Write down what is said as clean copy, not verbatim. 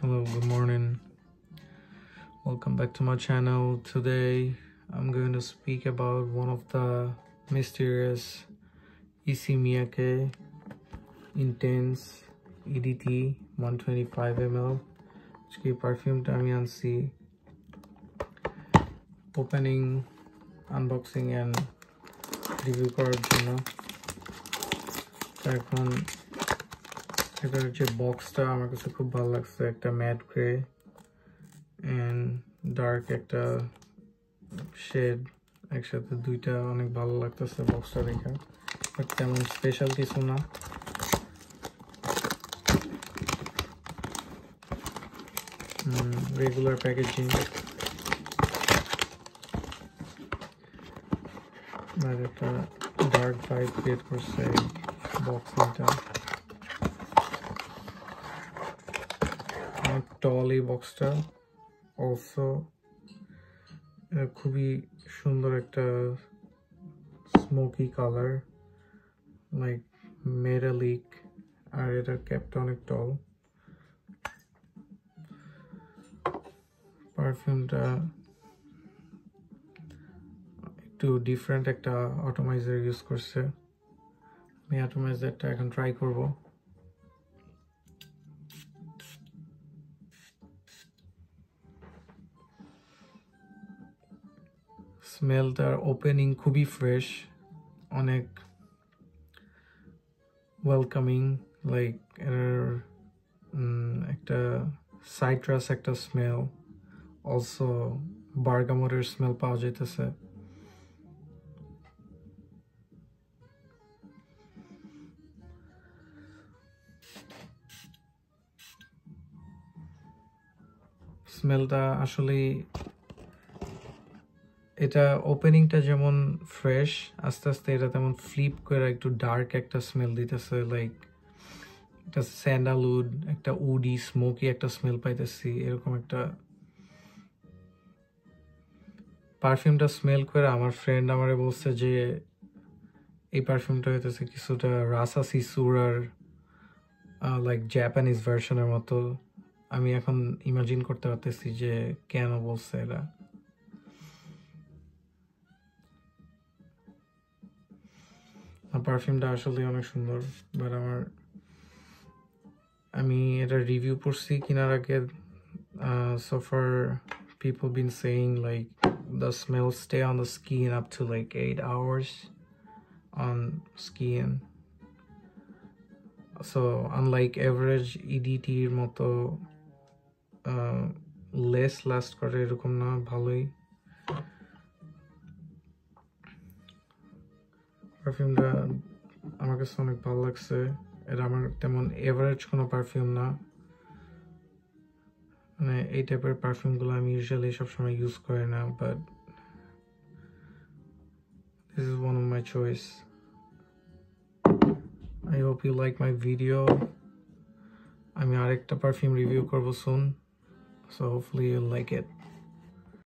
Hello, good morning. Welcome back to my channel. Today I'm going to speak about one of the mysterious Issey Miyake Intense EDT 125 ml which perfume আমি আনছি opening, unboxing and review করার জন্য। এখন এটার যে বক্সটা আমার কাছে খুব ভালো লাগছে, একটা ম্যাট গ্রে এন্ড ডার্ক একটা শেড একসাথে, দুইটা অনেক ভালো লাগতেছে বক্সটা দেখে, বাট তেমন স্পেশাল কিছু না। রেগুলার প্যাকেজিং, আর একটা ডার্ক ভাইব ক্রিয়েট করছে বক্সটা। অনেক টল এই বক্সটা, অলসো খুবই সুন্দর একটা স্মোকি কালার, লাইক মেটালিক, আর এটার ক্যাপটা অনেক টল। পারফিউমটা একটু ডিফারেন্ট একটা অটোমাইজার ইউজ করছে। আমি অটোমাইজারটা এখন ট্রাই করব। স্মেলটার ওপেনিং খুবই ফ্রেশ, অনেক ওয়েলকামিং, লাইক এর একটা সাইট্রাস একটা স্মেল, অলসো বার্গামোটের স্মেল পাওয়া যাইতেছে। স্মেলটা আসলে, এটা ওপেনিংটা যেমন ফ্রেশ, আস্তে আস্তে এটা তেমন ফ্লিপ করে একটু ডার্ক একটা স্মেল দিতেছে, লাইক একটা স্যান্ডালউড, একটা উডি স্মোকি একটা স্মেল পাইতেছি। এরকম একটা পারফিউমটা স্মেল করে আমার ফ্রেন্ড আমারে বলছে যে এই পারফিউমটা হইতেছে কিছুটা রাসা সিসুরার লাইক জাপানিজ ভার্সনের মতো। আমি এখন ইমাজিন করতে পারতেছি যে কেন বলছে এরা। পারফিউমটা আসলে অনেক সুন্দর, বাট আমি এটা রিভিউ পড়ছি কেনার আগে। So far people been saying like the smell stay on the skin up to like 8 hours on skin, so unlike average EDT এর মতো less last করে এরকম না, ভালোই। পারফিউমটা আমার কাছে অনেক ভালো লাগছে। এটা আমার তেমন এভারেজ কোনো পারফিউম না, মানে এই টাইপের পারফিউমগুলো আমি ইউজুয়ালি সবসময় ইউজ করি না, but this is one of my choice. I hope you like my video. আমি আরেকটা পারফিউম রিভিউ করব soon, so hopefully you'll like it.